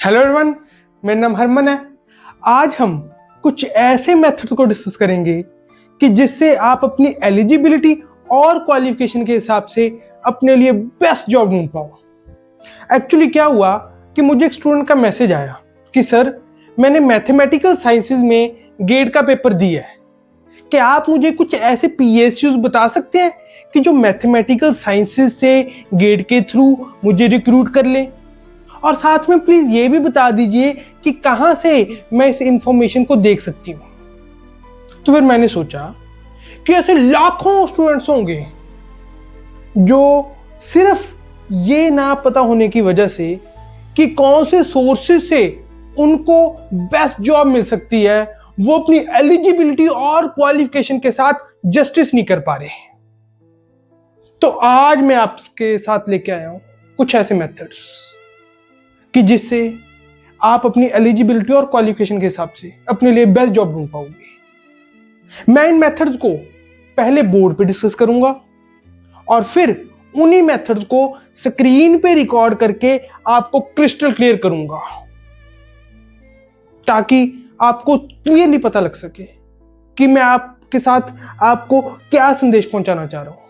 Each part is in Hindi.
हेलो एवरीवन, मेरा नाम हरमन है। आज हम कुछ ऐसे मेथड्स को डिस्कस करेंगे कि जिससे आप अपनी एलिजिबिलिटी और क्वालिफिकेशन के हिसाब से अपने लिए बेस्ट जॉब ढूंढ पाओ। एक्चुअली क्या हुआ कि मुझे एक स्टूडेंट का मैसेज आया कि सर मैंने मैथमेटिकल साइंसेज में गेट का पेपर दिया है, क्या आप मुझे कुछ ऐसे PSUs बता सकते हैं कि जो मैथमेटिकल साइंसेज से गेट के थ्रू मुझे रिक्रूट कर ले, और साथ में प्लीज ये भी बता दीजिए कि कहां से मैं इस इंफॉर्मेशन को देख सकती हूं। तो फिर मैंने सोचा कि ऐसे लाखों स्टूडेंट्स होंगे जो सिर्फ ये ना पता होने की वजह से कि कौन से सोर्सेज से उनको बेस्ट जॉब मिल सकती है, वो अपनी एलिजिबिलिटी और क्वालिफिकेशन के साथ जस्टिस नहीं कर पा रहे। तो आज मैं आपके साथ लेके आया हूं कुछ ऐसे मेथड्स कि जिससे आप अपनी एलिजिबिलिटी और क्वालिफिकेशन के हिसाब से अपने लिए बेस्ट जॉब ढूंढ पाओगे। मैं इन मेथड्स को पहले बोर्ड पे डिस्कस करूंगा और फिर उन्हीं मेथड्स को स्क्रीन पे रिकॉर्ड करके आपको क्रिस्टल क्लियर करूंगा, ताकि आपको क्लियरली पता लग सके कि मैं आपके साथ आपको क्या संदेश पहुंचाना चाह रहा हूं।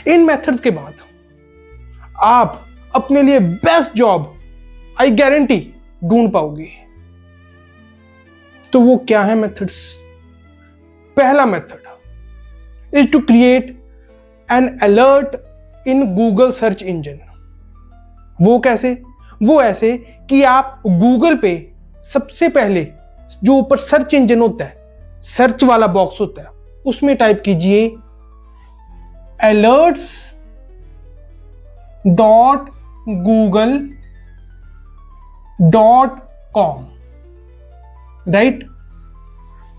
इन मेथड्स के बाद आप अपने लिए बेस्ट जॉब आई गारंटी ढूंढ पाओगे। तो वो क्या है मेथड्स? पहला method is to create an alert in Google search engine. वो कैसे? वो ऐसे कि आप गूगल पे सबसे पहले जो ऊपर सर्च इंजन होता है, सर्च वाला बॉक्स होता है, उसमें टाइप कीजिए alerts.google.com, राइट?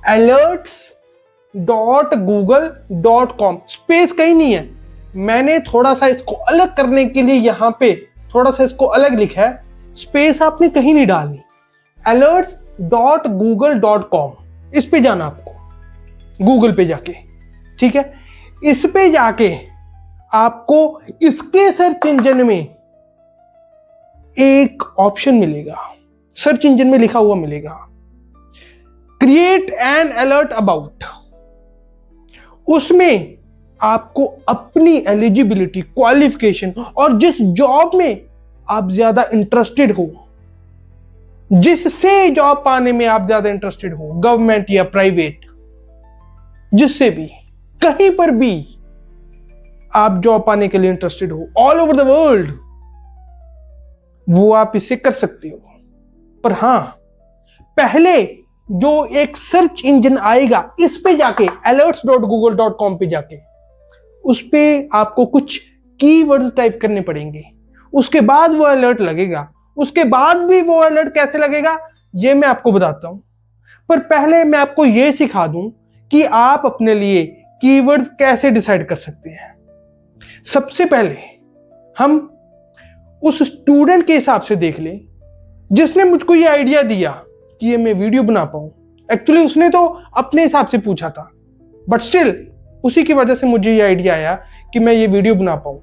alerts.google.com, स्पेस कहीं नहीं है। मैंने थोड़ा सा इसको अलग करने के लिए यहां पे थोड़ा सा इसको अलग लिखा है, स्पेस आपने कहीं नहीं डालनी। alerts.google.com, इस पे जाना आपको, गूगल पे जाके, ठीक है? इस पे जाके आपको इसके सर्च इंजन में एक ऑप्शन मिलेगा, सर्च इंजन में लिखा हुआ मिलेगा क्रिएट एन अलर्ट अबाउट। उसमें आपको अपनी एलिजिबिलिटी, क्वालिफिकेशन और जिस जॉब में आप ज्यादा इंटरेस्टेड हो, जिससे जॉब पाने में आप ज्यादा इंटरेस्टेड हो, गवर्नमेंट या प्राइवेट, जिससे भी कहीं पर भी आप जॉब पाने के लिए इंटरेस्टेड हो, ऑल ओवर द वर्ल्ड, वो आप इसे कर सकते हो। पर हां, पहले जो एक सर्च इंजन आएगा, इस पे जाके alerts.google.com पे जाके उस पे आपको कुछ कीवर्ड्स टाइप करने पड़ेंगे, उसके बाद वो अलर्ट लगेगा। उसके बाद भी वो अलर्ट कैसे लगेगा ये मैं आपको बताता हूं, पर पहले मैं आपको ये सिखा दूं कि आप अपने लिए कीवर्ड्स कैसे डिसाइड कर सकते हैं। सबसे पहले हम उस स्टूडेंट के हिसाब से देख लें जिसने मुझको ये आइडिया दिया कि ये मैं वीडियो बना पाऊं। एक्चुअली उसने तो अपने हिसाब से पूछा था, बट स्टिल उसी की वजह से मुझे ये आइडिया आया कि मैं ये वीडियो बना पाऊं।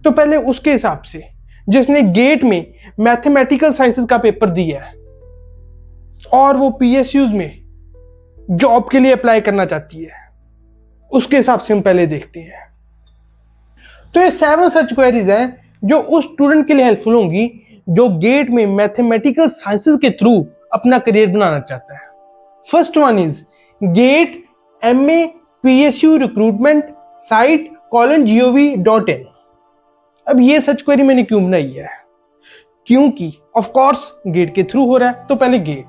तो पहले उसके हिसाब से जिसने गेट में मैथमेटिकल साइंसेस का पेपर दिया है और वो PSUs में जॉब के लिए अप्लाई करना चाहती है, उसके हिसाब से हम पहले देखते हैं। तो ये 7 सर्च क्वेरीज हैं जो उस स्टूडेंट के लिए हेल्पफुल होंगी जो गेट में मैथमेटिकल साइंसेस के थ्रू अपना करियर बनाना चाहता है। First one is gate MA PSU recruitment site :gov.in। अब ये सर्च क्वेरी मैंने क्यों बनाई है? क्योंकि ऑफ कोर्स गेट के थ्रू हो रहा है, तो पहले get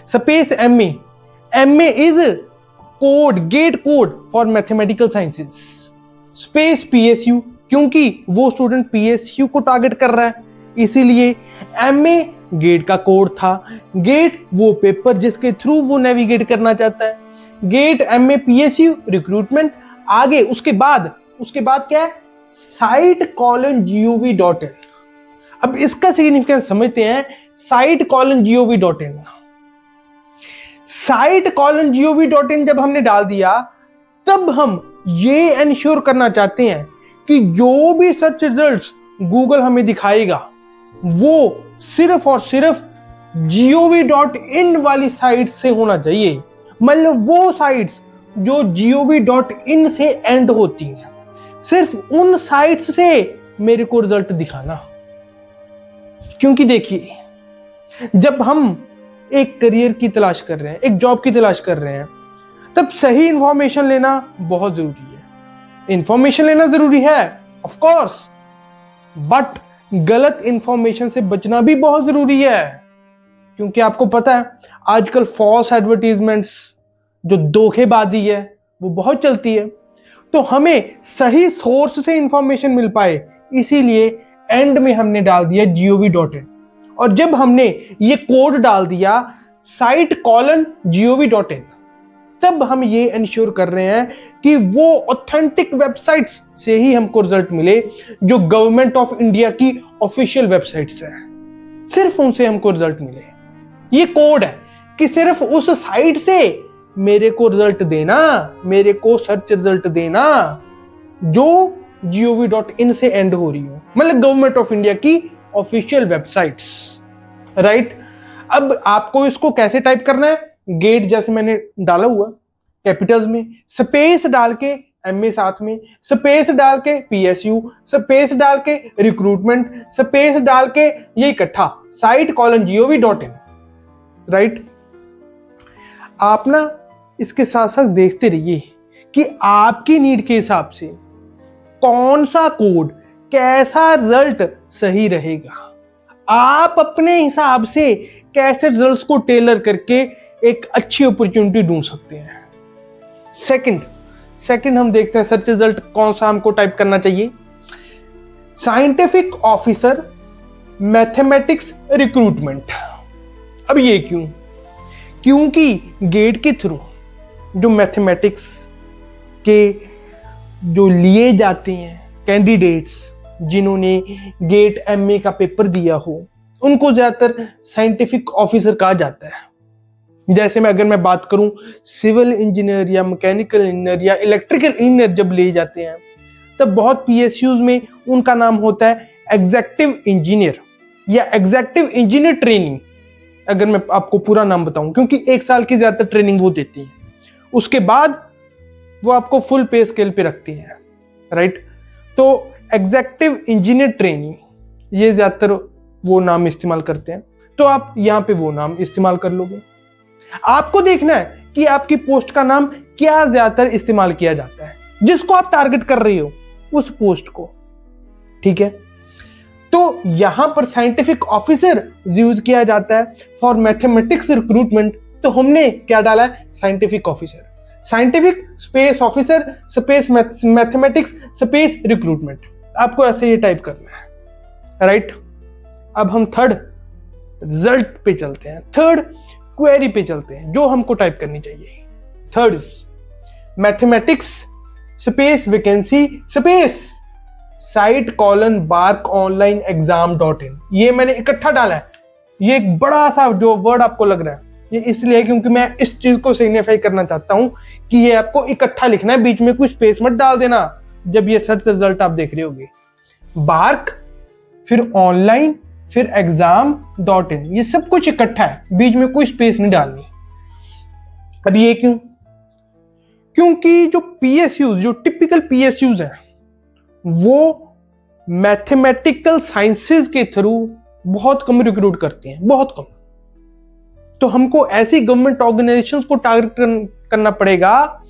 space MA is code, gate code for mathematical sciences, space PSU, क्योंकि वो स्टूडेंट PSU को टारगेट कर रहा है, इसीलिए MA गेट का कोड था। गेट वो पेपर जिसके थ्रू वो नेविगेट करना चाहता है। गेट MA PSU रिक्रूटमेंट, आगे उसके बाद क्या है? Site :gov.in। अब इसका सिग्निफिकेंस समझते हैं। साइट :gov.in, साइट :gov.in जब हमने डाल दिया, तब हम ये एंश्योर करना चाहते हैं कि जो भी सर्च रिजल्ट्स गूगल हमें दिखाएगा वो सिर्फ और सिर्फ gov.in वाली साइट से होना चाहिए। मतलब वो साइट्स जो gov.in से एंड होती हैं, सिर्फ उन साइट्स से मेरे को रिजल्ट दिखाना। क्योंकि देखिए, जब हम एक करियर की तलाश कर रहे हैं, एक जॉब की तलाश कर रहे हैं, तब सही इंफॉर्मेशन लेना बहुत जरूरी है। इंफॉर्मेशन लेना जरूरी है ऑफ कोर्स, बट गलत इंफॉर्मेशन से बचना भी बहुत जरूरी है। क्योंकि आपको पता है आजकल फॉल्स एडवर्टीजमेंट्स, जो धोखेबाजी है, वो बहुत चलती है। तो हमें सही सोर्स से इंफॉर्मेशन मिल पाए, इसीलिए एंड में हमने डाल दिया gov.in। और जब हमने ये कोड डाल दिया site:gov.in, तब हम ये इंश्योर कर रहे हैं कि वो ऑथेंटिक वेबसाइट्स से ही हमको रिजल्ट मिले, जो गवर्नमेंट ऑफ इंडिया की ऑफिशियल वेबसाइट्स है, सिर्फ उनसे हमको रिजल्ट मिले। ये कोड है कि सिर्फ उस साइट से मेरे को रिजल्ट देना, मेरे को सर्च रिजल्ट देना जो gov.in से एंड हो रही हो, मतलब गवर्नमेंट ऑफ इंडिया की ऑफिशियल वेबसाइट्स, राइट। अब आपको इसको कैसे टाइप करना है? गेट जैसे मैंने डाला हुआ कैपिटल्स में, स्पेस डाल के MA साथ में, स्पेस डाल के PSU, स्पेस डाल के रिक्रूटमेंट, स्पेस डाल के ये इकट्ठा site:gov.in, राइट। आप ना इसके साथ साथ देखते रहिए कि आपकी नीड के हिसाब से कौन सा कोड, कैसा रिजल्ट सही रहेगा। आप अपने हिसाब से कैसे रिजल्ट्स को टेलर करके एक अच्छी अपॉर्चुनिटी ढूंढ सकते हैं। सेकंड हम देखते हैं सर्च रिजल्ट कौन सा हमको टाइप करना चाहिए। Scientific officer mathematics recruitment. अब ये क्यों? क्योंकि गेट के थ्रू जो मैथमेटिक्स के जो लिए जाते हैं कैंडिडेट्स, जिन्होंने गेट MA का पेपर दिया हो, उनको ज्यादातर साइंटिफिक ऑफिसर कहा जाता है। जैसे अगर मैं बात करूं, सिविल इंजीनियर या मैकेनिकल इंजीनियर या इलेक्ट्रिकल इंजीनियर जब ले जाते हैं, तब बहुत PSUs में उनका नाम होता है एग्जेक्टिव इंजीनियर या एग्जेक्टिव इंजीनियर ट्रेनिंग, अगर मैं आपको पूरा नाम बताऊं, क्योंकि 1 साल की ज्यादातर ट्रेनिंग वो देती है। उसके बाद वो आपको फुल पे स्केल पे रखती है, राइट। तो एग्जेक्टिव इंजीनियर ट्रेनिंग, ये ज्यादातर वो नाम इस्तेमाल करते हैं, तो आप यहां पे वो नाम इस्तेमाल कर लोगे। आपको देखना है कि आपकी पोस्ट का नाम क्या ज्यादातर इस्तेमाल किया जाता है, जिसको आप टारगेट कर रही हो उस पोस्ट को, ठीक है। तो यहां पर साइंटिफिक ऑफिसर यूज किया जाता है फॉर मैथमेटिक्स रिक्रूटमेंट, तो हमने क्या डाला है? Scientific officer, scientific space officer space mathematics space recruitment. आपको ऐसे ये टाइप करना है, राइट। अब हम थर्ड रिजल्ट पे चलते हैं, थर्ड क्वेरी पे चलते हैं जो हमको टाइप करनी चाहिए। Third mathematics space vacancy space site:barkonlineexam.in। ये मैंने इकट्ठा डाला है। ये एक बड़ा सा जो वर्ड आपको लग रहा है, ये इसलिए है क्योंकि मैं इस चीज को सिग्निफाई करना चाहता हूं कि ये आपको इकट्ठा लिखना है, बीच में कोई स्पेस मत डाल देना जब ये सर्च रिजल्ट आप देख रहे होगे। बार्क, फिर ऑनलाइन, फिर एग्जाम.in, ये सब कुछ इकट्ठा है, बीच में कोई स्पेस नहीं डालनी। अब ये क्यों? क्योंकि जो PSUs, जो टिपिकल PSUs हैं, वो मैथमेटिकल साइंसेस के थ्रू बहुत कम रिक्रूट करती हैं, बहुत कम। तो हमको ऐसी गवर्नमेंट ऑर्गेनाइजेशंस को टारगेट करना पड़ेगा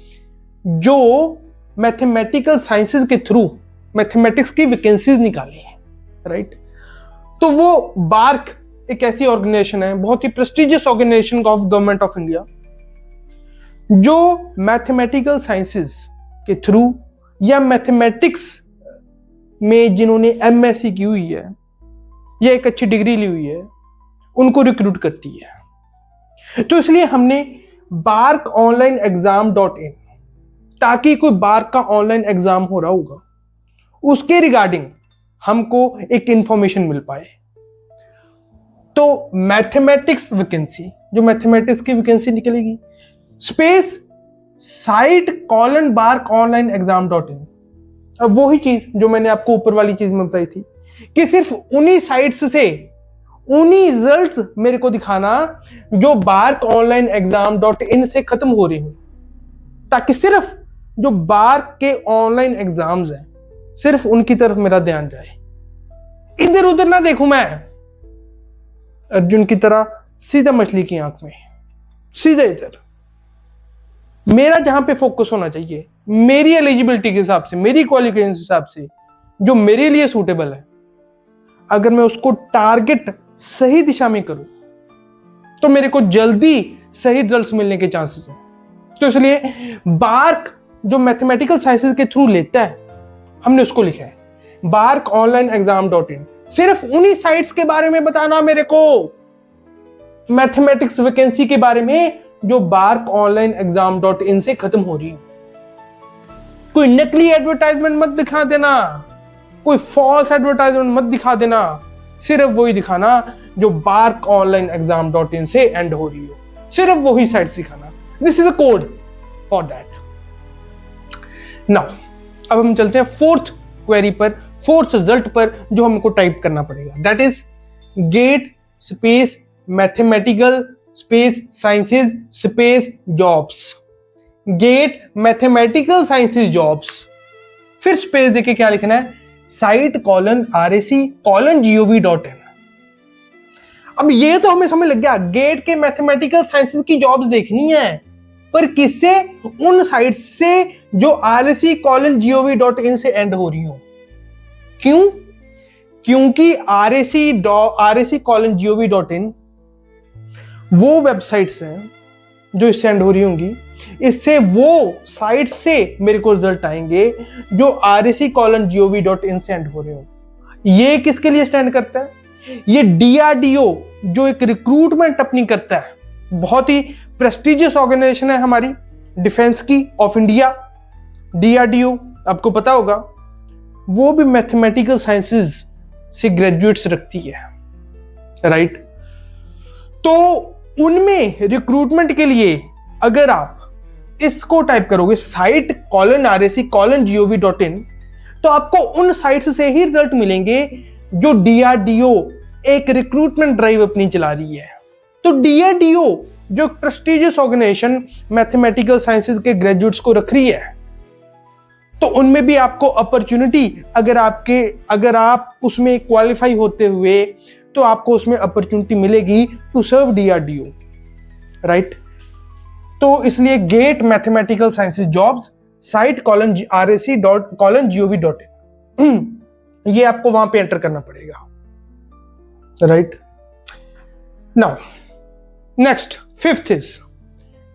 जो मैथमेटिकल साइंसेस के थ्रू मैथमेटिक्स की वैकेंसीज निकाले हैं, राइट। तो वो बार्क एक ऐसी ऑर्गेनाइजेशन है, बहुत ही prestigious organisation of government of India, जो मैथमेटिकल साइंसेस के थ्रू या मैथमेटिक्स में जिन्होंने MSc की हुई है या एक अच्छी डिग्री ली हुई है, उनको रिक्रूट करती है। तो इसलिए हमने barkonlineexam.in, ताकि कोई बार्क का ऑनलाइन एग्जाम हो रहा होगा उसके रिगार्डिंग हमको एक इंफॉर्मेशन मिल पाए। तो मैथमेटिक्स वैकेंसी, जो मैथमेटिक्स की वैकेंसी निकलेगी, स्पेस site:barkonlineexam.in। अब वही चीज जो मैंने आपको ऊपर वाली चीज में बताई थी कि सिर्फ उन्हीं साइट्स से उन्हीं रिजल्ट्स मेरे को दिखाना जो bark online exam dot in से खत्म हो रही हूं, ताकि सिर्फ जो बार्क के ऑनलाइन एग्जाम्स हैं सिर्फ उनकी तरफ मेरा ध्यान जाए, इधर उधर ना देखूं मैं। अर्जुन की तरह सीधा मछली की आंख में, सीधा इधर। मेरा जहां पे फोकस होना चाहिए, मेरी एलिजिबिलिटी के हिसाब से, मेरी क्वालिफिकेशन के हिसाब से, जो मेरे लिए सूटेबल है, अगर मैं उसको टारगेट सही दिशा में करूं तो मेरे को जल्दी सही रिजल्ट्स मिलने के चांसेस हैं। तो इसलिए बार्क जो मैथमेटिकल साइंसेस के थ्रू लेता है, हमने उसको लिखा है bark online exam dot in. सिर्फ उन्हीं साइट्स के बारे में बताना मेरे को, मैथमेटिक्स वैकेंसी के बारे में जो bark online exam dot in से खत्म हो रही है। कोई नकली एडवर्टाइजमेंट मत दिखा देना, कोई फॉल्स एडवर्टाइजमेंट मत दिखा देना, सिर्फ वही दिखाना जो bark online exam dot in से एंड हो रही हो, सिर्फ वही साइट दिखाना। This is a code for that. Now अब हम चलते हैं फोर्थ क्वेरी पर, फोर्थ रिजल्ट पर जो हमको टाइप करना पड़ेगा, that is GATE space mathematical space sciences space jobs. GATE mathematical sciences jobs, फिर स्पेस देके क्या लिखना है, site colon RAC colon GOV.in। अब ये तो हमें समझ लग गया, गेट के मैथमेटिकल साइंसेज की जॉब्स देखनी है, पर किससे, उन साइट से जो RAC कॉलन GOV.in से एंड हो रही हो। क्यों? क्योंकि RAC कॉलन GOV.in वो वेबसाइट्स हैं जो इससे एंड हो रही होंगी, इससे वो साइट से मेरे को रिजल्ट आएंगे जो RAC कॉलन GOV.in से एंड हो रहे हो। ये किसके लिए स्टैंड करता है? ये DRDO जो एक रिक्रूटमेंट अपनी करता है, बहुत ही प्रेस्टिजियस ऑर्गेनाइजेशन है हमारी डिफेंस की ऑफ इंडिया। DRDO आपको पता होगा, वो भी मैथमेटिकल साइंसेस से ग्रेजुएट्स रखती है, राइट? तो उनमें रिक्रूटमेंट के लिए अगर आप इसको टाइप करोगे site colon RAC colon GOV.in, तो आपको उन साइट्स से ही रिजल्ट मिलेंगे जो DRDO एक रिक्रूटमेंट ड्राइव अपनी चला रही है। तो DRDO जो प्रेस्टिजियस ऑर्गेनाइजेशन मैथमेटिकल साइंसेज के ग्रेजुएट्स को रख रही है, तो उनमें भी आपको अपॉर्चुनिटी, अगर आप उसमें क्वालिफाई होते हुए, तो आपको उसमें अपॉर्चुनिटी मिलेगी टू सर्व DRDO, राइट? तो इसलिए GATE mathematical sciences jobs site colon RAC colon GOV.in, ये आपको वहां पे एंटर करना पड़ेगा, right? Now next fifth is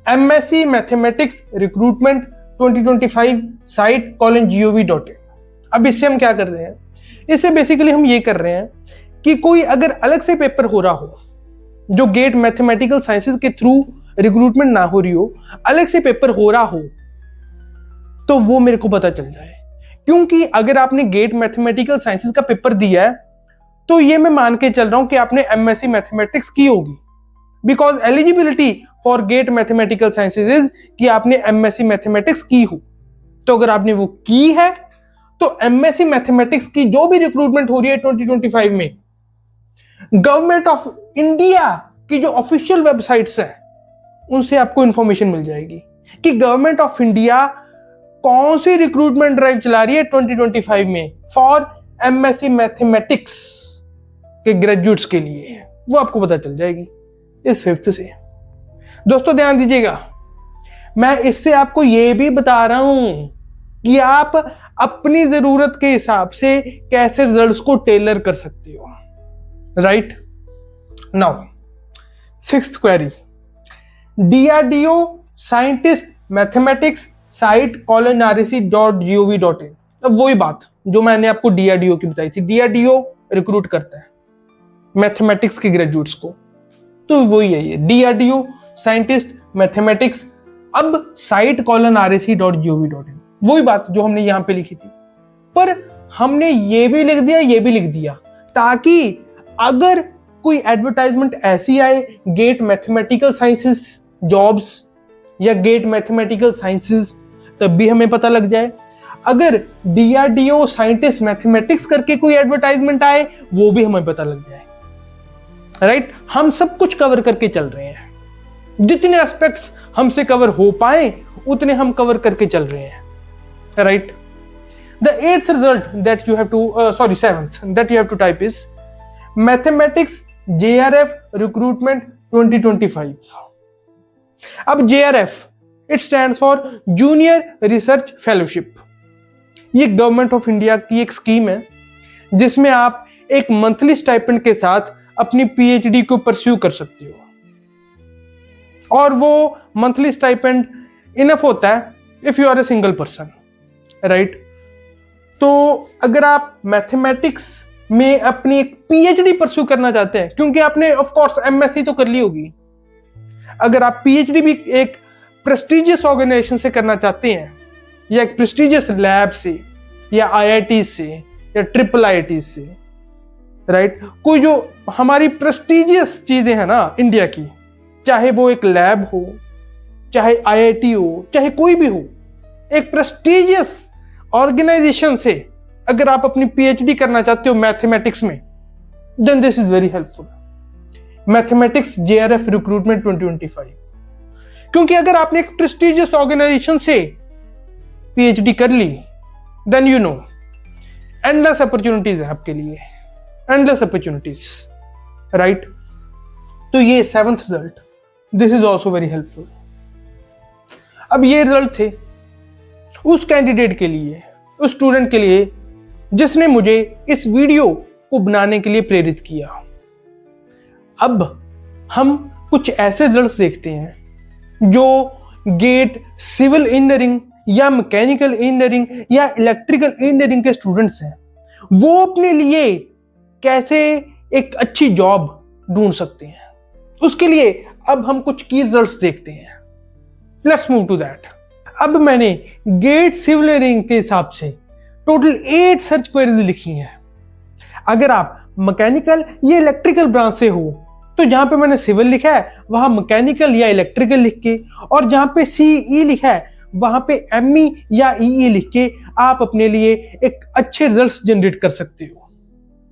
MSc mathematics recruitment 2025 site colon GOV.in। अब इससे हम क्या कर रहे हैं? इससे बेसिकली हम ये कर रहे हैं कि कोई अगर अलग से पेपर हो रहा हो जो गेट मैथमेटिकल साइंसेज के थ्रू रिक्रूटमेंट ना हो रही हो, अलग से पेपर हो रहा हो, तो वो मेरे को पता चल जाए। क्योंकि अगर आपने गेट मैथमेटिकल साइंसेज का पेपर दिया है, तो ये मैं मान के चल रहा हूं कि आपने MSc मैथमेटिक्स की होगी, because eligibility for GATE mathematical sciences is कि आपने MSc मैथमेटिक्स की हो। तो अगर आपने वो की है, तो MSc मैथमेटिक्स की जो भी रिक्रूटमेंट हो रही है 2025 में, गवर्नमेंट ऑफ इंडिया की जो ऑफिशियल वेबसाइट्स हैं, उनसे आपको इंफॉर्मेशन मिल जाएगी कि गवर्नमेंट ऑफ इंडिया कौन सी रिक्रूटमेंट ड्राइव चला रही है 2025 में फॉर MSc मैथमेटिक्स के ग्रेजुएट्स के लिए, वो आपको पता चल जाएगी इस फिफ्थ से। दोस्तों ध्यान दीजिएगा, मैं इससे आपको ये भी बता रहा हूं कि आप अपनी जरूरत के हिसाब से कैसे रिजल्ट्स को टेलर कर सकते हो, right? Now sixth query, DRDO scientist mathematics site colon RAC.gov.in। अब वही बात जो मैंने आपको DRDO की बताई थी, DRDO रिक्रूट करता है मैथमेटिक्स के ग्रेजुएट्स को, तो वही है ये DRDO साइंटिस्ट मैथमेटिक्स। अब साइट कॉलन RAC.gov.in, वही बात जो हमने यहां पे लिखी थी, पर हमने ये भी लिख दिया, ये भी लिख दिया, ताकि अगर कोई एडवर्टाइजमेंट ऐसी आए गेट मैथमेटिकल साइंसेस जॉब्स या गेट मैथमेटिकल साइंसेस, तब भी हमें पता लग जाए। अगर DRDO साइंटिस्ट मैथमेटिक्स करके कोई एडवर्टाइजमेंट आए, वो भी हमें पता लग जाए। राइट। हम सब कुछ कवर करके चल रहे हैं, जितने एस्पेक्ट्स हमसे कवर हो पाए उतने हम कवर करके चल रहे हैं, right. The eighth result that you have to seventh that you have to type is mathematics JRF recruitment 2025। अब JRF it stands for junior research fellowship. ये गवर्नमेंट ऑफ इंडिया की एक स्कीम है जिसमें आप एक मंथली स्टाइपेंड के साथ अपनी PhD को परस्यू कर सकते हो, और वो मंथली स्टाइपेंड इनफ होता है if you are a single person, right. तो अगर आप मैथमेटिक्स में अपनी एक PhD परस्यू करना चाहते हैं, क्योंकि आपने ऑफ कोर्स MSc तो कर ली होगी, अगर आप PhD भी एक प्रेस्टिजियस ऑर्गेनाइजेशन से करना चाहते हैं, या एक प्रेस्टिजियस लैब से, या IIT से, या IIIT से, राइट, कोई जो हमारी प्रेस्टिजियस चीजें हैं ना इंडिया की, चाहे वो एक लैब हो, चाहे IIT हो, चाहे कोई भी हो, एक प्रेस्टिजियस ऑर्गेनाइजेशन से अगर आप अपनी PhD करना चाहते हो मैथमेटिक्स में, then this is very helpful. Mathematics JRF recruitment 2025। क्योंकि अगर आपने एक प्रेस्टिजियस ऑर्गेनाइजेशन से PhD कर ली, then you know endless opportunities है आपके लिए, एंडलेस अपॉर्चुनिटीज, राइट। तो ये seventh result, this is also very helpful. अब ये रिजल्ट थे उस कैंडिडेट के लिए, उस स्टूडेंट के लिए जिसने मुझे इस वीडियो को बनाने के लिए प्रेरित किया। अब हम कुछ ऐसे रिजल्ट्स देखते हैं जो गेट सिविल इंजीनियरिंग या मैकेनिकल इंजीनियरिंग या इलेक्ट्रिकल इंजीनियरिंग के स्टूडेंट्स हैं, वो अपने लिए कैसे एक अच्छी जॉब ढूंढ सकते हैं। उसके लिए अब हम कुछ की रिजल्ट्स देखते हैं। Let's move to that. अब मैंने गेट सिविल इंजीनियरिंग के हिसाब से टोटल 8 सर्च क्वेरीज लिखी हैं। अगर आप मैकेनिकल या इलेक्ट्रिकल ब्रांच से हो तो जहां पे मैंने सिविल लिखा है वहां मैकेनिकल या इलेक्ट्रिकल लिख के, और जहां पे CE लिखा है वहां पे ME या EE लिख के आप अपने लिए एक अच्छे रिजल्ट्स जनरेट कर सकते हो।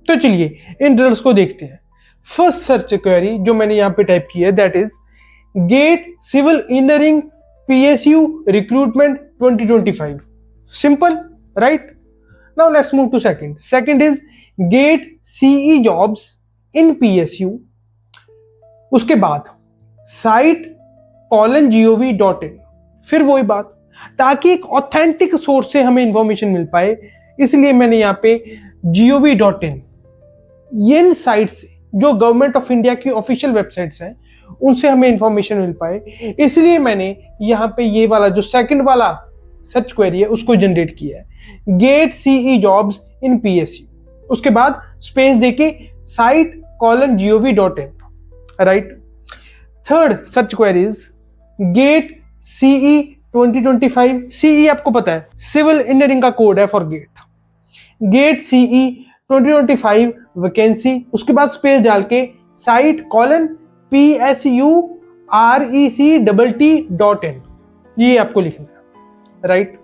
तो चलिए इन रिजल्ट्स को देखते हैं। फर्स्ट सर्च क्वेरी जो मैंने यहां पे टाइप की है that is GATE civil engineering PSU recruitment 2025। Simple, right. Now let's move to second. Second is GATE CE jobs in PSU। उसके बाद site:gov.in। फिर वही बात, ताकि एक ऑथेंटिक सोर्स से हमें इंफॉर्मेशन मिल पाए, इसलिए मैंने यहाँ पे gov.in, इन साइट से जो गवर्नमेंट ऑफ इंडिया की ऑफिशियल वेबसाइट्स हैं उनसे हमें इंफॉर्मेशन मिल पाए, इसलिए मैंने यहाँ पे ये वाला जो सेकंड वाला सर्च क्वेरी है उसको जनरेट किया है, GATE CE jobs in PSU। उसके बाद स्पेस देके site:gov.in, right. Third search queries GATE CE 2025। CE आपको पता है सिविल इंजीनियरिंग का कोड है फॉर गेट CE 2025 वैकेंसी। उसके बाद स्पेस डाल के site:PSURECTT.in, ये आपको लिखना है, राइट।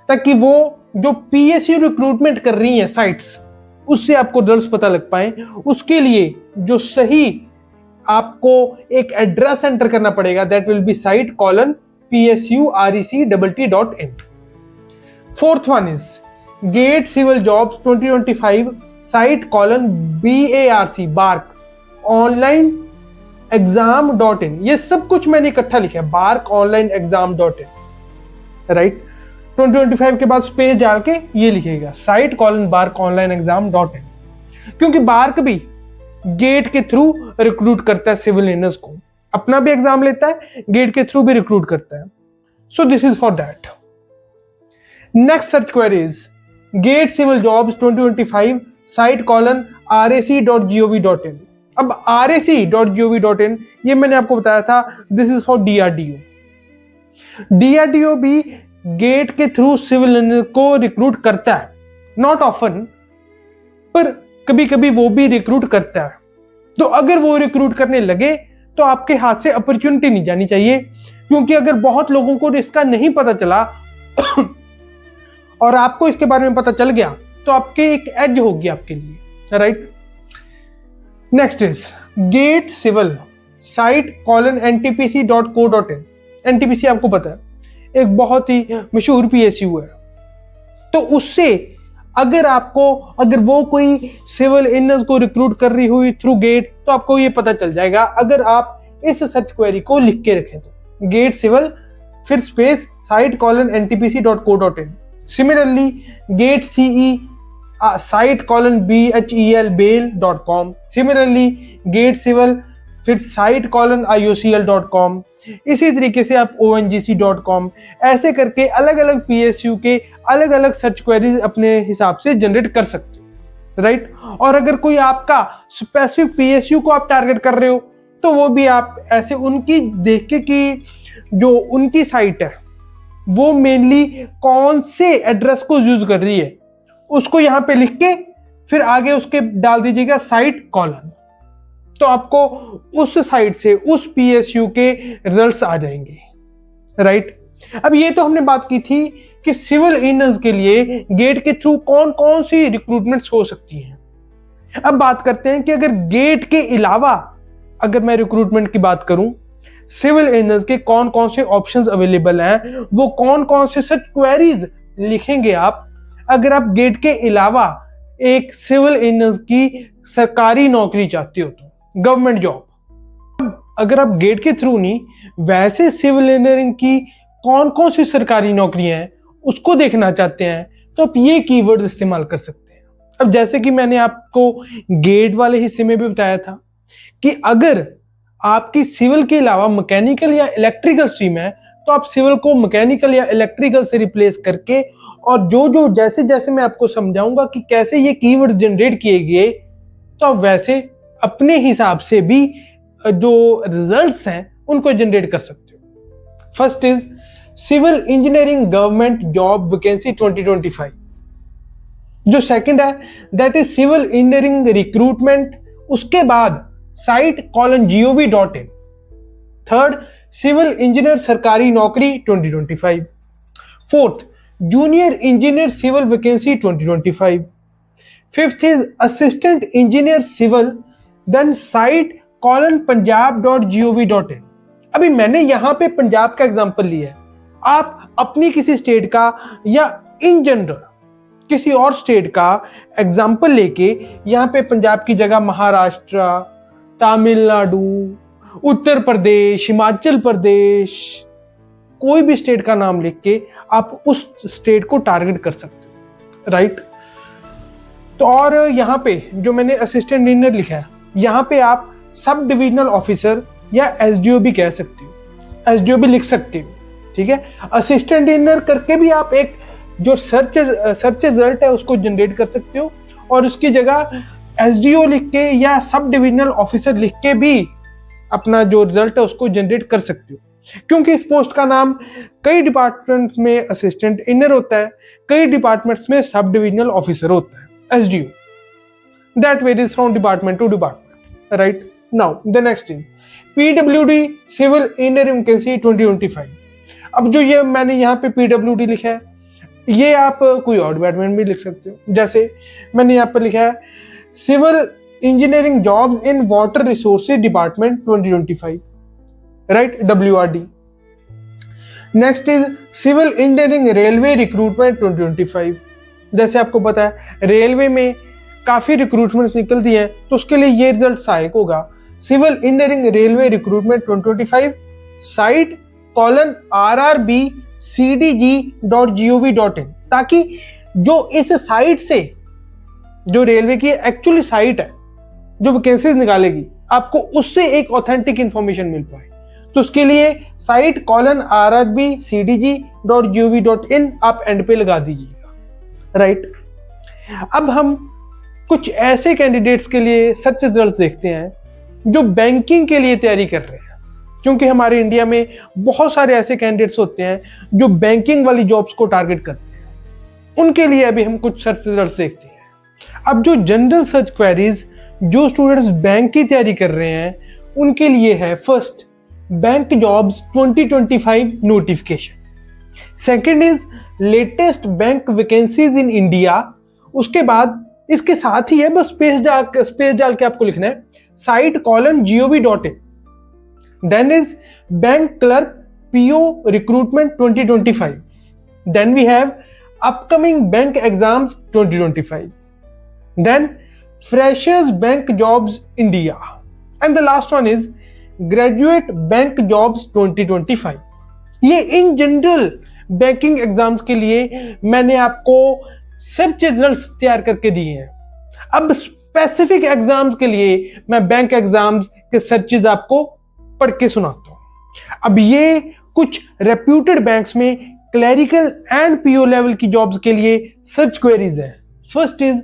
ताकि वो जो PSU रिक्रूटमेंट कर रही है साइट्स उससे आपको रिजल्ट्स पता लग पाए। उसके लिए जो सही आपको एक एड्रेस एंटर करना पड़ेगा that will be site:PSURECTT.in। Fourth one is GATE civil jobs 2025 site:BARC online एग्जाम.in। ये सब कुछ मैंने इकट्ठा लिखा है, बार्क ऑनलाइन एग्जाम.in, राइट। 2025 के बाद स्पेस डाल के ये लिखेगा site:BARC ऑनलाइन एग्जाम.in, क्योंकि बार्क भी गेट के थ्रू रिक्रूट करता है सिविल इंजीनियर्स को, अपना भी एग्जाम लेता है, गेट के थ्रू भी रिक्रूट करता है। So this is for that. Next search query is GATE civil jobs 2025 site:RAC.gov.in। अब RAC.gov.in ये मैंने आपको बताया था, this is for DRDO। DRDO भी गेट के थ्रू सिविल इंजीनियर को रिक्रूट करता है, नॉट ऑफन, पर कभी कभी वो भी रिक्रूट करता है। तो अगर वो रिक्रूट करने लगे तो आपके हाथ से अपॉर्चुनिटी नहीं जानी चाहिए, क्योंकि अगर बहुत लोगों को इसका नहीं पता चला और आपको इसके बारे में पता चल गया तो आपके एक एज होगी आपके लिए, right. Next is GATE civil site:ntpc.co.in। NTPC आपको पता है एक बहुत ही मशहूर पीएसयू है, तो उससे अगर वो कोई सिविल इंजीनियर्स को रिक्रूट कर रही हुई थ्रू गेट, तो आपको ये पता चल जाएगा अगर आप इस सर्च क्वेरी को लिख के रखें तो गेट सिविल फिर space site:ntpc.co.in। Similarly GATE CE site:bhel.bail.com। Similarly GATE civil फिर site:iocl.com। इसी तरीके से आप ONGC.com, ऐसे करके अलग अलग पीएसयू के अलग अलग सर्च क्वेरीज अपने हिसाब से जनरेट कर सकते हो, राइट। और अगर कोई आपका स्पेसिफिक पीएसयू को आप टारगेट कर रहे हो, तो वो भी आप ऐसे उनकी देख के कि जो उनकी साइट है वो मेनली कौन से एड्रेस को यूज कर रही है, उसको यहाँ पे लिख के फिर आगे उसके डाल दीजिएगा साइट कॉलन, तो आपको उस साइट से उस पीएसयू के रिजल्ट्स आ जाएंगे, राइट। अब ये तो हमने बात की थी कि सिविल इंजीनियर्स के लिए गेट के थ्रू कौन कौन सी रिक्रूटमेंट्स हो सकती हैं। अब बात करते हैं कि अगर गेट के अलावा अगर मैं रिक्रूटमेंट की बात करूं, सिविल इंजीनियर्स के कौन कौन से ऑप्शंस अवेलेबल हैं, वो कौन कौन से सर्च क्वेरीज लिखेंगे आप अगर आप गेट के अलावा एक सिविल इंजीनियर्स की सरकारी नौकरी चाहते हो, तो गवर्नमेंट जॉब। अगर आप गेट के थ्रू नहीं, वैसे सिविल इंजीनियरिंग की कौन कौन सी सरकारी नौकरियां हैं उसको देखना चाहते हैं, तो आप ये कीवर्ड्स इस्तेमाल कर सकते हैं। अब जैसे कि मैंने आपको गेट वाले हिस्से में भी बताया था कि अगर आपकी सिविल के अलावा मैकेनिकल या इलेक्ट्रिकल स्ट्रीम है, तो आप सिविल को मैकेनिकल या इलेक्ट्रिकल से रिप्लेस करके, और जो जैसे जैसे मैं आपको समझाऊंगा कि कैसे ये कीवर्ड्स जनरेट किए गए, तो आप वैसे अपने हिसाब से भी जो रिजल्ट्स हैं उनको जनरेट कर सकते हो। First is civil engineering government job vacancy 2025। जो सेकंड है that is civil engineering recruitment, उसके बाद site:gov.in। थर्ड सिविल इंजीनियर सरकारी नौकरी 2025। Fourth junior engineer civil vacancy 2025। Fifth is assistant engineer civil, then site:punjab.gov.in। अभी मैंने यहां पे पंजाब का एग्जांपल लिया है, आप अपनी किसी स्टेट का या इन जनरल किसी और स्टेट का एग्जांपल लेके यहां पे पंजाब की जगह महाराष्ट्र, तमिलनाडु, उत्तर प्रदेश, हिमाचल प्रदेश, कोई भी स्टेट का नाम लिख के आप उस स्टेट को टारगेट कर सकते हो, राइट। तो और यहाँ पे जो मैंने असिस्टेंट इंजीनियर लिखा है, यहाँ पे आप सब डिविजनल ऑफिसर या एसडीओ भी कह सकते हो, एसडीओ भी लिख सकते हो, ठीक है। असिस्टेंट इंजीनियर करके भी आप एक जो सर्च रिजल्ट है उसको जनरेट कर सकते हो, और उसकी जगह एसडीओ लिख के या सब डिविजनल ऑफिसर लिख के भी अपना जो रिजल्ट है उसको जनरेट कर सकते हो, क्योंकि इस पोस्ट का नाम कई डिपार्टमेंट में असिस्टेंट इंजीनियर होता है, कई डिपार्टमेंट्स में सब डिविजनल ऑफिसर होता है, SDO. That varies from department to department, right. Now the next thing, PWD civil engineering vacancy 2025। अब जो ये मैंने यहाँ पे पीडब्ल्यूडी लिखा है, ये आप कोई और डिपार्टमेंट में लिख सकते हो, जैसे मैंने यहाँ पर लिखा है civil engineering jobs in water resources department 2025, right, WRD। Next is civil engineering railway recruitment 2025। जैसे आपको पता है रेलवे में काफी रिक्रूटमेंट निकलती हैं, तो उसके लिए ये रिजल्ट सहायक होगा, civil engineering railway recruitment 2025 site:rrbcdg.gov.in, ताकि जो इस साइट से जो रेलवे की एक्चुअली साइट है जो वैकेंसीज निकालेगी, आपको उससे एक ऑथेंटिक इंफॉर्मेशन मिल पाए, तो उसके लिए site:rrbcdg.gov.in आप एंड पे लगा दीजिएगा, राइट। अब हम कुछ ऐसे कैंडिडेट्स के लिए सर्च रिजल्ट्स देखते हैं जो बैंकिंग के लिए तैयारी कर रहे हैं, क्योंकि हमारे इंडिया में बहुत सारे ऐसे कैंडिडेट्स होते हैं जो बैंकिंग वाली जॉब्स को टारगेट करते हैं, उनके लिए अभी हम कुछ सर्च रिजल्ट्स देखते हैं। अब जो जनरल सर्च क्वेरीज जो स्टूडेंट्स बैंक की तैयारी कर रहे हैं उनके लिए है, first bank jobs 2025 notification, second is latest bank vacancies in India, उसके बाद इसके साथ ही है, बस स्पेस डाल के आपको लिखना है site:gov.in. Then is bank clerk PO recruitment 2025. Then we have upcoming bank exams 2025. Then freshers bank jobs India. And the last one is graduate bank jobs 2025. ये इन जनरल बैंकिंग एग्जाम्स के लिए मैंने आपको सर्च रिजल्ट्स तैयार करके दिए हैं। अब स्पेसिफिक एग्जाम्स के लिए मैं बैंक एग्जाम्स के सर्चेज आपको पढ़ के सुनाता हूं। अब ये कुछ रेप्यूटेड बैंक्स में क्लरिकल एंड पीओ लेवल की जॉब्स के लिए सर्च क्वेरीज हैं। First is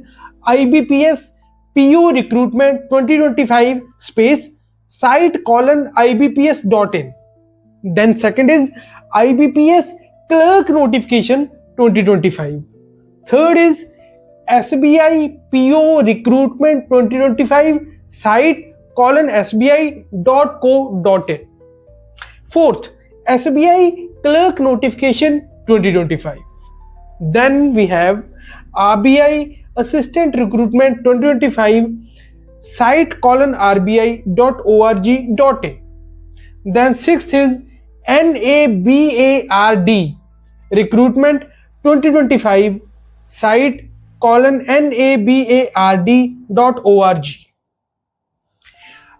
IBPS PO recruitment 2025 space site:IBPS.in. Then second is IBPS clerk notification 2025. Third is SBI PO recruitment 2025 site:SBI.co.in. Fourth, SBI clerk notification 2025. Then we have RBI assistant recruitment 2025 site:RBI.org.in. Then sixth is NABARD recruitment 2025 site:NABARD.org.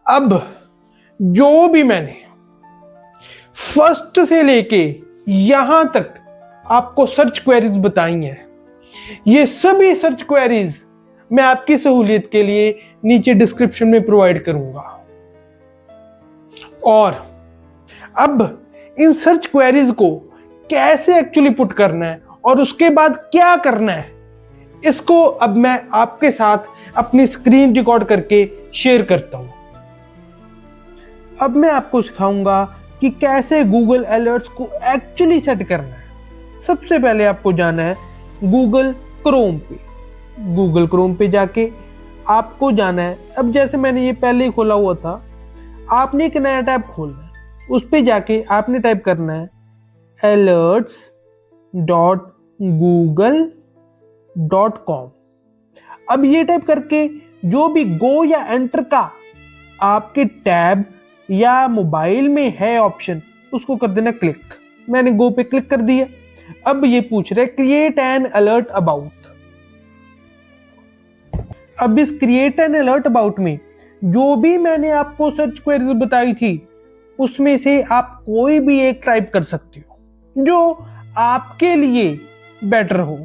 अब जो भी मैंने फर्स्ट से लेके यहां तक आपको सर्च क्वेरीज बताई हैं, ये सभी सर्च क्वेरीज मैं आपकी सहूलियत के लिए नीचे डिस्क्रिप्शन में प्रोवाइड करूंगा। और अब इन सर्च क्वेरीज को कैसे एक्चुअली पुट करना है और उसके बाद क्या करना है, इसको अब मैं आपके साथ अपनी स्क्रीन रिकॉर्ड करके शेयर करता हूं। अब मैं आपको सिखाऊंगा कि कैसे गूगल अलर्ट्स को एक्चुअली सेट करना है। सबसे पहले आपको जाना है गूगल क्रोम पे। गूगल क्रोम पे जाके आपको जाना है, अब जैसे मैंने ये पहले ही खोला हुआ था, आपने एक नया टैब खोलना है। उस पे जाके आपने टाइप करना है alerts.google.com। अब ये टाइप करके जो भी गो या एंटर का आपके टैब या मोबाइल में है ऑप्शन, उसको कर देना क्लिक। मैंने गो पे क्लिक कर दिया। अब ये पूछ रहा है क्रिएट एन अलर्ट अबाउट। अब इस क्रिएट एन अलर्ट अबाउट में जो भी मैंने आपको सर्च क्वेरीज बताई थी, उसमें से आप कोई भी एक टाइप कर सकते हो जो आपके लिए बेटर हो,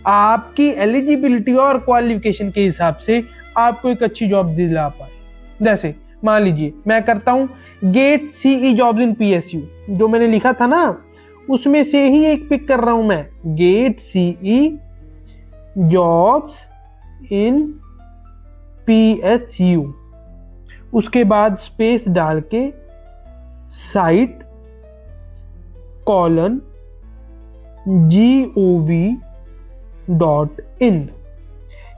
आपकी एलिजिबिलिटी और क्वालिफिकेशन के हिसाब से आपको एक अच्छी जॉब दिला पाए। जैसे मान लीजिए मैं करता हूं GATE CE jobs in PSU, जो मैंने लिखा था ना, उसमें से ही एक पिक कर रहा हूं मैं, GATE CE jobs in PSU। उसके बाद स्पेस डाल के site:gov.in।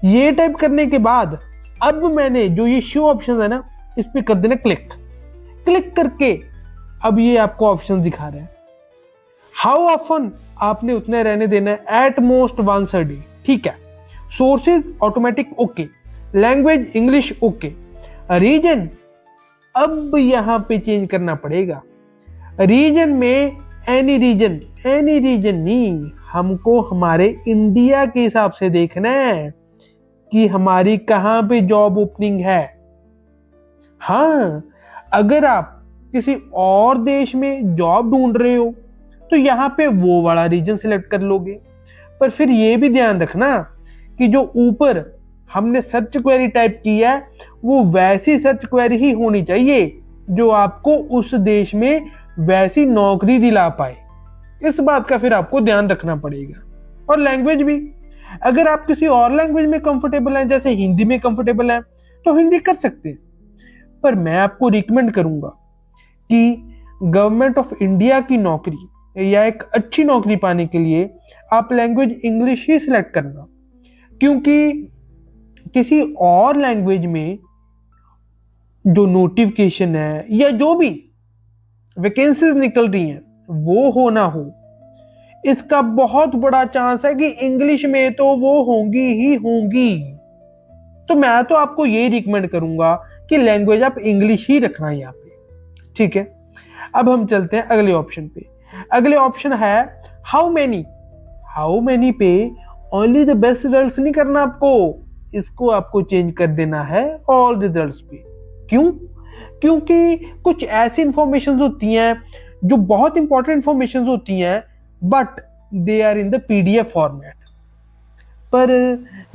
ये टाइप करने के बाद अब मैंने जो ये शो ऑप्शन है ना, इस पे कर देना क्लिक। क्लिक करके अब ये आपको ऑप्शन दिखा रहा है। हाउ ऑफन आपने उतने रहने देना है, at most once a day, ठीक है। Sources automatic okay, language English okay, region अब यहां पे चेंज करना पड़ेगा। रीजन में एनी रीजन नहीं, हमको हमारे इंडिया के हिसाब से देखना है कि हमारी कहां पे जॉब ओपनिंग है। हाँ, अगर आप किसी और देश में जॉब ढूंढ रहे हो तो यहां पे वो वाला रीजन सिलेक्ट कर लोगे। पर फिर ये भी ध्यान रखना कि जो ऊपर हमने सर्च क्वेरी टाइप की है, वो वैसी सर्च क्वेरी ही होनी चाहिए जो आपको उस देश में वैसी नौकरी दिला पाए। इस बात का फिर आपको ध्यान रखना पड़ेगा। और लैंग्वेज भी, अगर आप किसी और लैंग्वेज में कंफर्टेबल हैं, जैसे हिंदी में कंफर्टेबल है, तो हिंदी कर सकते हैं। पर मैं आपको रिकमेंड करूंगा कि गवर्नमेंट ऑफ इंडिया की नौकरी या एक अच्छी नौकरी पाने के लिए आप लैंग्वेज इंग्लिश ही सिलेक्ट करना, क्योंकि किसी और लैंग्वेज में जो नोटिफिकेशन है या जो भी वैकेंसीज निकल रही हैं वो हो ना हो, इसका बहुत बड़ा चांस है कि इंग्लिश में तो वो होंगी ही होंगी। तो मैं तो आपको ये रिकमेंड करूंगा कि लैंग्वेज आप इंग्लिश ही रखना यहाँ पे, ठीक है। अब हम चलते हैं अगले ऑप्शन पे। अगले ऑप्शन है हाउ मेनी। हाउ मेनी पे ओनली द बेस्ट रिजल्ट्स नहीं करना आपको, इसको आपको चेंज कर देना है ऑल रिजल्ट्स पे। क्यों? क्योंकि कुछ ऐसी इंफॉर्मेशन होती हैं जो बहुत इंपॉर्टेंट इंफॉर्मेशन होती हैं, but they are in the PDF format. पर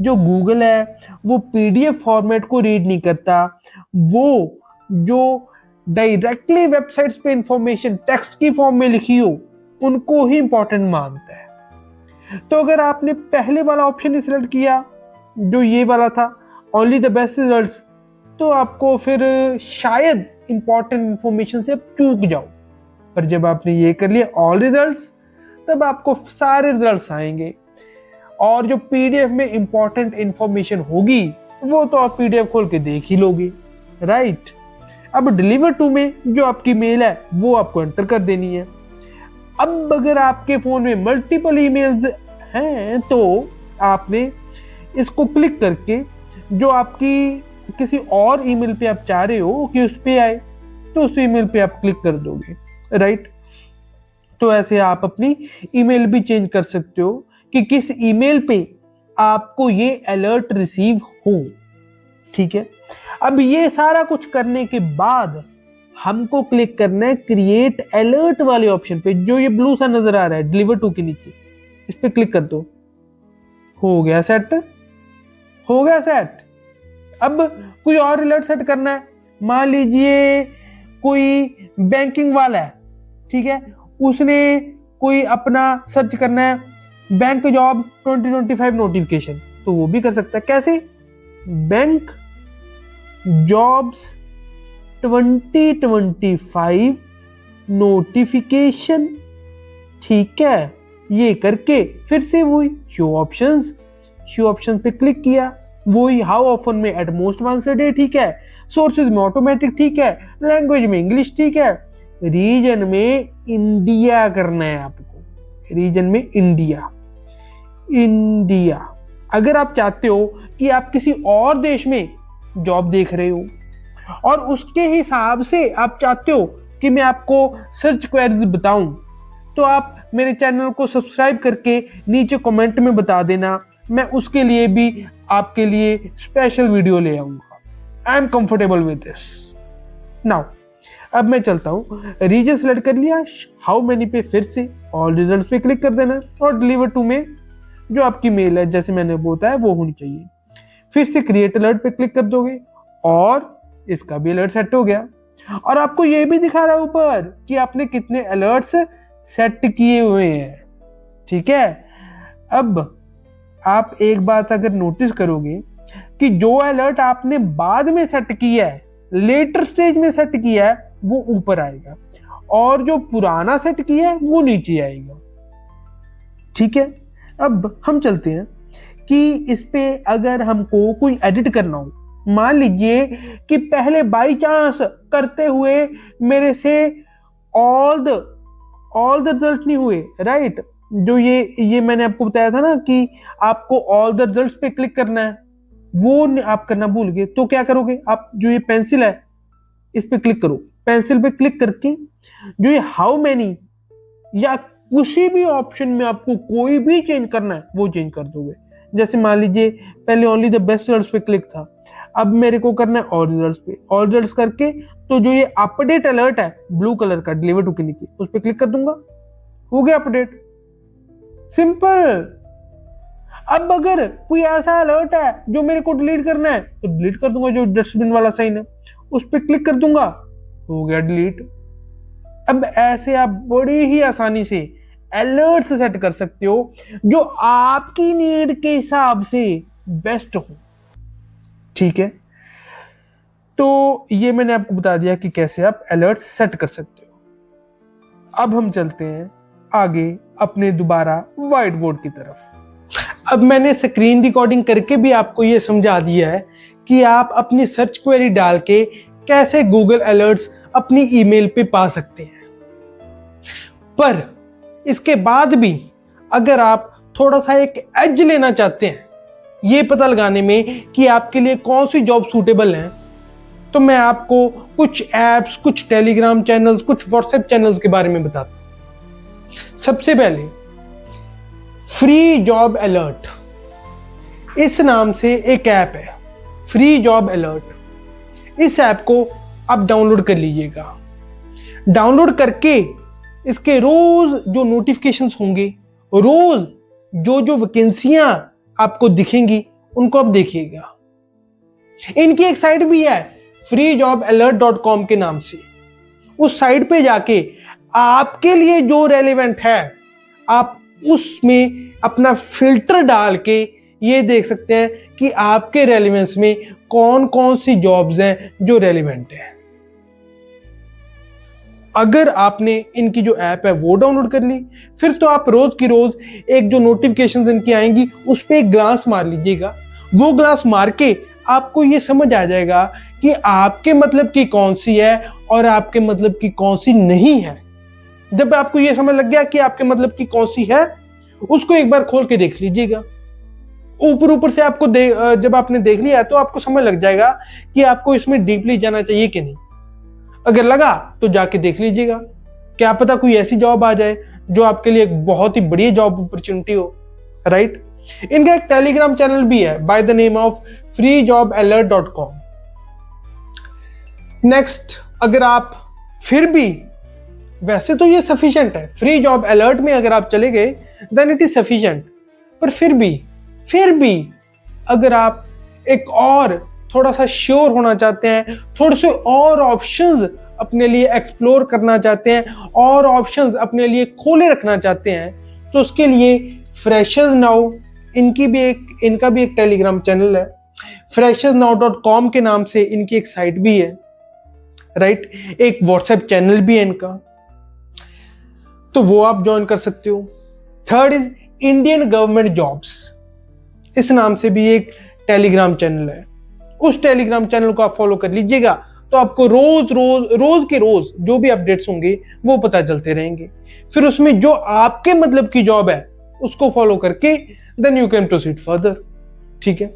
जो गूगल है वो पीडीएफ फॉर्मेट को रीड नहीं करता, वो जो डायरेक्टली वेबसाइट्स पे इंफॉर्मेशन टेक्स्ट की फॉर्म में लिखी हो उनको ही इंपॉर्टेंट मानता है। तो अगर आपने पहले वाला ऑप्शन सिलेक्ट किया जो ये वाला था ओनली द बेस्ट रिजल्ट्स, तो आपको फिर शायद इंपॉर्टेंट इंफॉर्मेशन से आप चूक जाओ। पर जब आपने ये कर लिया ऑल रिजल्ट्स, तब आपको सारे रिजल्ट्स आएंगे और जो पीडीएफ में इंपॉर्टेंट इंफॉर्मेशन होगी वो तो आप पीडीएफ खोल के देख ही लोगे, राइट। अब डिलीवर टू में जो आपकी मेल है वो आपको एंटर कर देनी है। अब अगर आपके फोन में मल्टीपल ईमेल्स हैं तो आपने इसको क्लिक करके जो आपकी किसी और ईमेल पे आप चाह रहे हो कि उस पे आए, तो उस ईमेल पे आप क्लिक कर दोगे, राइट। तो ऐसे आप अपनी ईमेल भी चेंज कर सकते हो कि किस ईमेल पे आपको ये अलर्ट रिसीव हो, ठीक है। अब ये सारा कुछ करने के बाद हमको क्लिक करना है क्रिएट अलर्ट वाले ऑप्शन पे, जो ये ब्लू सा नजर आ रहा है डिलीवर टू के नीचे, इस पे क्लिक कर दो। हो गया सेट, हो गया सेट। अब कोई और अलर्ट सेट करना है, मान लीजिए कोई बैंकिंग वाला है, ठीक है, उसने कोई अपना सर्च करना है बैंक जॉब 2025 नोटिफिकेशन, तो वो भी कर सकता है। कैसे? बैंक जॉब्स 2025 नोटिफिकेशन, ठीक है। ये करके फिर से वही शो ऑप्शंस पे क्लिक किया, वही हाउ ऑफन में at most once a day, ठीक है। सोर्सेज में ऑटोमेटिक, ठीक है। लैंग्वेज में इंग्लिश, ठीक है। रीजन में इंडिया करना है आपको, रीजन में इंडिया। अगर आप चाहते हो कि आप किसी और देश में जॉब देख रहे हो और उसके हिसाब से आप चाहते हो कि मैं आपको सर्च क्वेरीज बताऊं, तो आप मेरे चैनल को सब्सक्राइब करके नीचे कमेंट में बता देना, मैं उसके लिए भी आपके लिए स्पेशल वीडियो ले आऊंगा। I am comfortable with this. Now अब मैं चलता हूं, रीजन सेलेक्ट कर लिया, हाउ मेनी पे फिर से ऑल रिजल्ट्स पे क्लिक कर देना और डिलीवर टू में जो आपकी मेल है जैसे मैंने बताया वो होनी चाहिए। फिर से क्रिएट अलर्ट पे क्लिक कर दोगे और इसका भी अलर्ट सेट हो गया और आपको ये भी दिखा रहा है ऊपर कि आपने कितने अलर्ट्स सेट किए हुए हैं, ठीक है। अब आप एक बात अगर नोटिस करोगे कि जो अलर्ट आपने बाद में सेट किया है, लेटर स्टेज में सेट किया है, वो ऊपर आएगा और जो पुराना सेट किया है वो नीचे आएगा, ठीक है। अब हम चलते हैं कि इस पे अगर हमको कोई एडिट करना हो, मान लीजिए कि पहले बाई चांस करते हुए मेरे से ऑल द रिजल्ट नहीं हुए, राइट। जो ये मैंने आपको बताया था ना कि आपको ऑल द रिजल्ट्स पे क्लिक करना है, वो आप करना भूल गए, तो क्या करोगे आप, जो ये पेंसिल है इस पे क्लिक करो। पेंसिल पे क्लिक करके जो ये हाउ मेनी या किसी भी ऑप्शन में आपको कोई भी चेंज करना है वो चेंज कर दोगे। जैसे मान लीजिए पहले ओनली द बेस्ट रिजल्ट्स पे क्लिक था, अब मेरे को करना है ऑल रिजल्ट्स पे। ऑल रिजल्ट्स करके तो जो ये अपडेट अलर्ट है ब्लू कलर का डिलीवर टू के नीचे, उस पे क्लिक कर दूंगा, हो गया अपडेट, सिंपल। अब अगर कोई ऐसा अलर्ट है जो मेरे को डिलीट करना है तो डिलीट कर दूंगा, जो डस्टबिन वाला साइन है उस पे क्लिक कर दूंगा, हो गया डिलीट। अब ऐसे आप बड़ी ही आसानी से अलर्ट सेट कर सकते हो जो आपकी नीड के हिसाब से बेस्ट हो, ठीक है। तो ये मैंने आपको बता दिया कि कैसे आप अलर्ट सेट कर सकते हो। अब हम चलते हैं आगे अपने दोबारा व्हाइट बोर्ड की तरफ। अब मैंने स्क्रीन रिकॉर्डिंग करके भी आपको ये समझा दिया है कि आप अपनी सर्च क्वेरी डाल के कैसे गूगल अलर्ट्स अपनी ईमेल पे पा सकते हैं। पर इसके बाद भी अगर आप थोड़ा सा एक एज लेना चाहते हैं ये पता लगाने में कि आपके लिए कौन सी जॉब सूटेबल है, तो मैं आपको कुछ ऐप्स, कुछ टेलीग्राम चैनल्स, कुछ व्हाट्सएप चैनल्स के बारे में बताता हूं। सबसे पहले फ्री जॉब अलर्ट, इस नाम से एक ऐप है, फ्री जॉब अलर्ट। इस ऐप को आप डाउनलोड कर लीजिएगा। डाउनलोड करके इसके रोज जो नोटिफिकेशंस होंगे, रोज जो वैकेंसियां आपको दिखेंगी, उनको आप देखिएगा। इनकी एक साइट भी है freejobalert.com के नाम से। उस साइट पे जाके आपके लिए जो रेलेवेंट है आप उसमें अपना फिल्टर डाल के ये देख सकते हैं कि आपके रेलेवेंस में कौन कौन सी जॉब्स हैं जो रेलेवेंट है। अगर आपने इनकी जो ऐप है वो डाउनलोड कर ली, फिर तो आप रोज की रोज एक जो नोटिफिकेशंस इनकी आएंगी उस पर एक ग्लांस मार लीजिएगा। वो ग्लांस मार के आपको ये समझ आ जाएगा कि आपके मतलब की कौन सी है और आपके मतलब की कौन सी नहीं है। जब आपको ये समझ लग गया कि आपके मतलब की कौन सी है, उसको एक बार खोल के देख लीजिएगा। ऊपर से आपको जब आपने देख लिया तो आपको समझ लग जाएगा कि आपको इसमें डीपली जाना चाहिए कि नहीं। अगर लगा तो जाके देख लीजिएगा, क्या पता कोई ऐसी जॉब आ जाए जो आपके लिए एक बहुत ही बढ़िया जॉब अपॉर्चुनिटी हो, राइट। इनका एक टेलीग्राम चैनल भी है by the name of freejobalert.com। Next, अगर आप फिर भी, वैसे तो ये सफिशिएंट है, फ्री जॉब अलर्ट में अगर आप चले गए देन इट इज सफिशिएंट, पर फिर भी अगर आप एक और थोड़ा सा श्योर होना चाहते हैं, थोड़े से और ऑप्शंस अपने लिए एक्सप्लोर करना चाहते हैं और ऑप्शंस अपने लिए खोले रखना चाहते हैं, तो उसके लिए फ्रेशर्स नाउ, इनका भी एक टेलीग्राम चैनल है। freshersnow.com के नाम से इनकी एक साइट भी है, राइट। एक व्हाट्सएप चैनल भी है इनका, तो वो आप ज्वाइन कर सकते हो। Third is Indian government jobs, इस नाम से भी एक टेलीग्राम चैनल है। उस टेलीग्राम चैनल को आप फॉलो कर लीजिएगा, तो आपको रोज के रोज जो भी अपडेट्स होंगे वो पता चलते रहेंगे। फिर उसमें जो आपके मतलब की जॉब है उसको फॉलो करके then you can proceed further, ठीक है।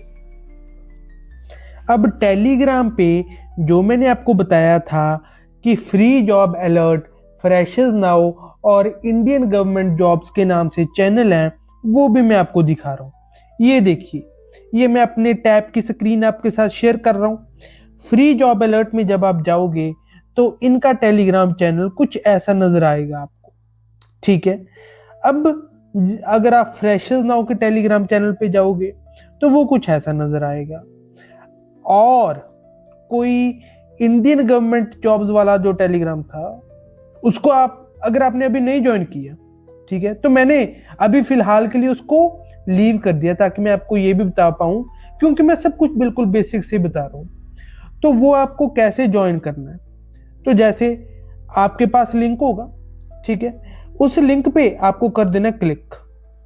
अब टेलीग्राम पे जो मैंने आपको बताया था कि free job alert, freshers now और इंडियन गवर्नमेंट जॉब्स के नाम से चैनल हैं, वो भी मैं आपको दिखा रहा हूं। ये देखिए, ये मैं अपने टैब की स्क्रीन आपके साथ शेयर कर रहा हूं। फ्री जॉब अलर्ट में जब आप जाओगे तो इनका टेलीग्राम चैनल कुछ ऐसा नजर आएगा आपको, ठीक है। अब अगर आप फ्रेशर्स नाउ के टेलीग्राम चैनल पे जाओगे तो वो कुछ ऐसा नजर आएगा। और कोई इंडियन गवर्नमेंट जॉब्स वाला जो टेलीग्राम था, उसको आप अगर आपने अभी नहीं ज्वाइन किया, ठीक है, तो मैंने अभी फिलहाल के लिए उसको लीव कर दिया ताकि मैं आपको ये भी बता पाऊं, क्योंकि मैं सब कुछ बिल्कुल बेसिक से बता रहा हूं। तो वो आपको कैसे ज्वाइन करना है, तो जैसे आपके पास लिंक होगा, ठीक है, उस लिंक पे आपको कर देना क्लिक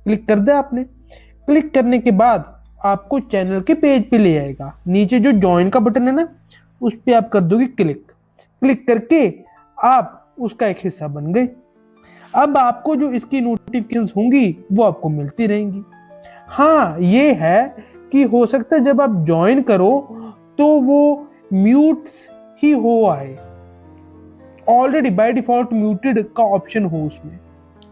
कर दिया आपने। क्लिक करने के बाद आपको चैनल के पेज पे ले आएगा। नीचे जो ज्वाइन का बटन है ना, उस पे आप कर दोगे क्लिक करके आप उसका एक हिस्सा बन गए। अब आपको जो इसकी नोटिफिकेशंस होंगी वो आपको मिलती रहेंगी। हाँ, ये है कि हो सकता है जब आप ज्वाइन करो तो वो म्यूट्स ही हो आए, ऑलरेडी बाय डिफॉल्ट म्यूटेड का ऑप्शन हो उसमें,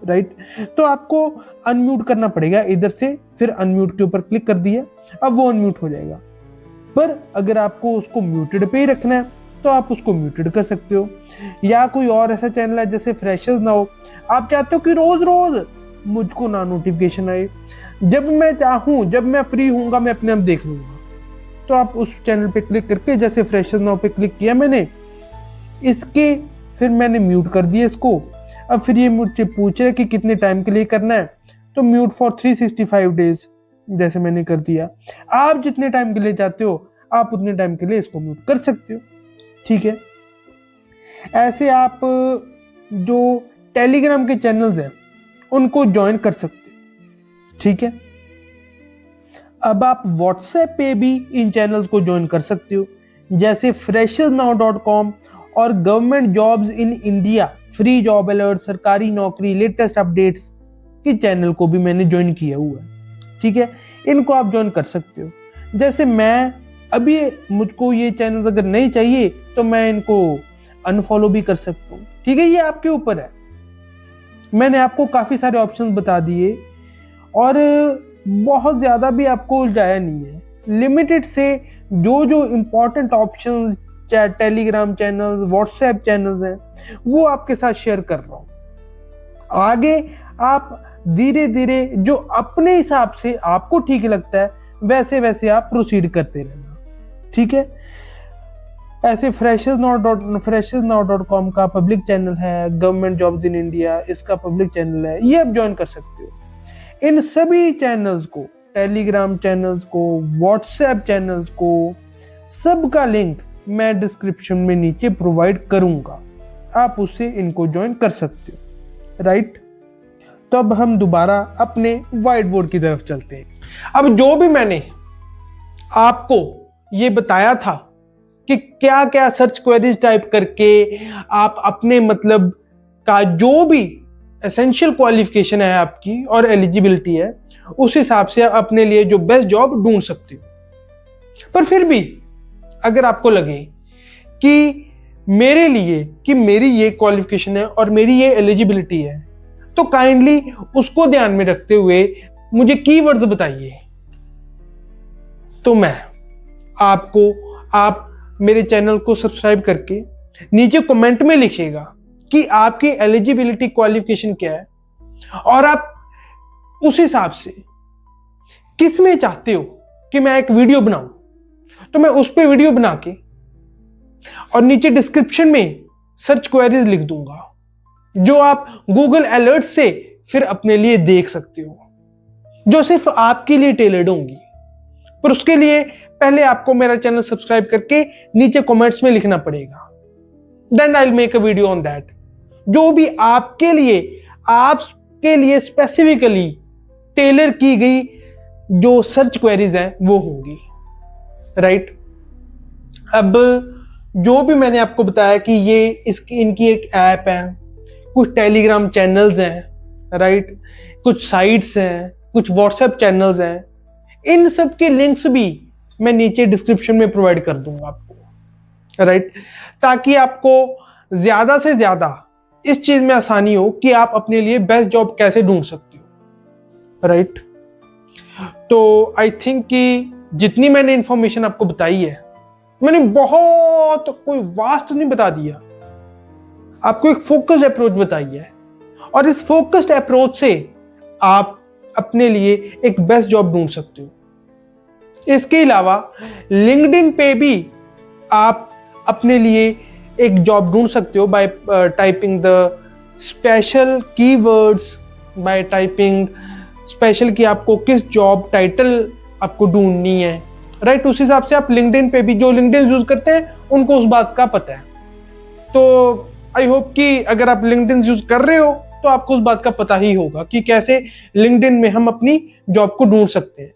राइट। तो आपको अनम्यूट करना पड़ेगा इधर से, फिर अनम्यूट के ऊपर क्लिक कर दिया, अब वो अनम्यूट हो जाएगा। पर अगर आपको उसको म्यूटेड पे ही रखना है तो आप उसको म्यूटेड कर सकते हो। या कोई और ऐसा चैनल है जैसे फ्रेशर्स नाउ, आप चाहते हो कि रोज रोज मुझको ना नोटिफिकेशन आए, जब मैं चाहूं, जब मैं फ्री हूंगा मैं अपने आप देख लूंगा, तो आप उस चैनल पे क्लिक करके, जैसे फ्रेशर्स नाउ पे क्लिक किया मैंने, इसके फिर मैंने म्यूट कर दिया इसको। अब फिर ये मुझसे पूछ रहा है कि कितने टाइम के लिए करना है, तो म्यूट फॉर 365 डेज जैसे मैंने कर दिया। आप जितने टाइम के लिए चाहते हो आप उतने टाइम के लिए इसको म्यूट कर सकते हो, ठीक है। ऐसे आप जो टेलीग्राम के चैनल्स हैं उनको ज्वाइन कर सकते हो, ठीक है। अब आप व्हाट्सएप पे भी इन चैनल्स को ज्वाइन कर सकते हो, जैसे freshersnow.com और government jobs in India, free job alert, सरकारी नौकरी, लेटेस्ट अपडेट्स, कि चैनल को भी मैंने ज्वाइन किया हुआ है, ठीक है। इनको आप ज्वाइन कर सकते हो। जैसे मैं अभी मुझको ये चैनल्स अगर नहीं चाहिए तो मैं इनको अनफॉलो भी कर सकता हूँ, ठीक है। ये आपके ऊपर है। मैंने आपको काफी सारे ऑप्शंस बता दिए और बहुत ज्यादा भी आपको उलझाया नहीं है। लिमिटेड से जो जो इंपॉर्टेंट ऑप्शंस, चाहे टेलीग्राम चैनल्स, व्हाट्सएप चैनल्स हैं, वो आपके साथ शेयर कर रहा हूँ। आगे आप धीरे धीरे जो अपने हिसाब से आपको ठीक लगता है वैसे वैसे आप प्रोसीड करते रहना, ठीक है। ऐसे freshers.now.com का पब्लिक चैनल है, गवर्नमेंट जॉब्स इन इंडिया इसका पब्लिक चैनल है, ये आप ज्वाइन कर सकते हो। इन सभी चैनल्स को, टेलीग्राम चैनल्स को, व्हाट्सएप चैनल्स को, सबका लिंक मैं डिस्क्रिप्शन में नीचे प्रोवाइड करूंगा, आप उससे इनको ज्वाइन कर सकते हो, राइट। तो अब हम दोबारा अपने व्हाइट बोर्ड की तरफ चलते हैं। अब जो भी मैंने आपको ये बताया था कि क्या क्या सर्च क्वेरीज टाइप करके आप अपने मतलब का जो भी एसेंशियल क्वालिफिकेशन है आपकी और एलिजिबिलिटी है, उस हिसाब से आप अपने लिए जो बेस्ट जॉब ढूंढ सकते हो। पर फिर भी अगर आपको लगे कि मेरे लिए कि मेरी ये क्वालिफिकेशन है और मेरी ये एलिजिबिलिटी है, तो काइंडली उसको ध्यान में रखते हुए मुझे कीवर्ड्स बताइए। तो मैं आपको, आप मेरे चैनल को सब्सक्राइब करके नीचे कमेंट में लिखिएगा कि आपकी एलिजिबिलिटी क्वालिफिकेशन क्या है और आप उस हिसाब से किस में चाहते हो कि मैं एक वीडियो बनाऊं, तो मैं उस पे वीडियो बना के और नीचे डिस्क्रिप्शन में सर्च क्वेरीज लिख दूंगा जो आप गूगल अलर्ट से फिर अपने लिए देख सकते हो, जो सिर्फ आपके लिए टेलर्ड होंगी। पर उसके लिए पहले आपको मेरा चैनल सब्सक्राइब करके नीचे कमेंट्स में लिखना पड़ेगा। Then I will make a video on that. जो भी आपके लिए स्पेसिफिकली टेलर की गई जो सर्च क्वेरीज हैं वो होंगी, राइट। अब जो भी मैंने आपको बताया कि ये इनकी एक ऐप है, कुछ टेलीग्राम चैनल्स हैं, राइट, कुछ साइट्स हैं, कुछ व्हाट्सएप चैनल्स हैं, इन सब के लिंक्स भी मैं नीचे डिस्क्रिप्शन में प्रोवाइड कर दूंगा आपको, राइट, ताकि आपको ज्यादा से ज्यादा इस चीज में आसानी हो कि आप अपने लिए बेस्ट जॉब कैसे ढूंढ सकते हो, राइट। तो आई थिंक कि जितनी मैंने इंफॉर्मेशन आपको बताई है, मैंने बहुत कोई वास्ट नहीं बता दिया, आपको एक फोकस्ड अप्रोच बताई है और इस फोकस्ड अप्रोच से आप अपने लिए एक बेस्ट जॉब ढूंढ सकते हो। इसके अलावा लिंक्डइन पे भी आप अपने लिए एक जॉब ढूंढ सकते हो bye typing the special keywords, bye typing special कि आपको किस जॉब टाइटल आपको ढूंढनी है, राइट। उस हिसाब से आप लिंक्डइन पे भी, जो लिंक्डइन यूज करते हैं उनको उस बात का पता है। तो आई होप कि अगर आप लिंक्डइन यूज कर रहे हो तो आपको उस बात का पता ही होगा कि कैसे लिंक्डइन में हम अपनी जॉब को ढूंढ सकते हैं।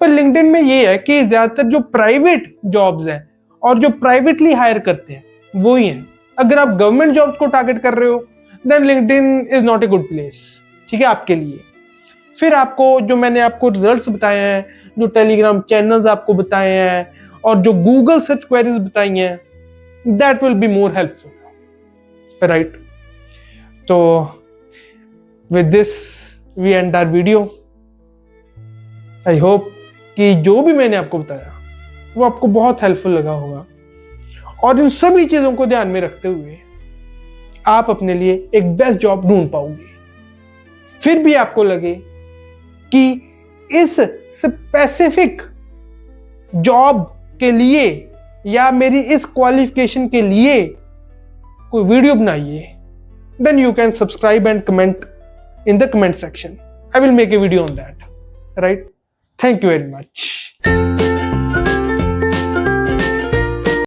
पर लिंक्डइन में ये है कि ज्यादातर जो प्राइवेट जॉब्स हैं और जो प्राइवेटली हायर करते हैं वो ही हैं। अगर आप गवर्नमेंट जॉब्स को टारगेट कर रहे हो then LinkedIn is not a good place, ठीक है, आपके लिए। फिर आपको जो मैंने आपको रिजल्ट्स बताए हैं, जो टेलीग्राम चैनल्स आपको बताए हैं और जो गूगल सर्च क्वेरीज बताई हैं, that will be more helpful, right. तो with this we end our video. I hope कि जो भी मैंने आपको बताया वो आपको बहुत हेल्पफुल लगा होगा और इन सभी चीजों को ध्यान में रखते हुए आप अपने लिए एक बेस्ट जॉब ढूंढ पाओगे। फिर भी आपको लगे कि इस स्पेसिफिक जॉब के लिए या मेरी इस क्वालिफिकेशन के लिए कोई वीडियो बनाइए, then you can subscribe and comment in the comment section. I will make a video on that, right? Thank you very much.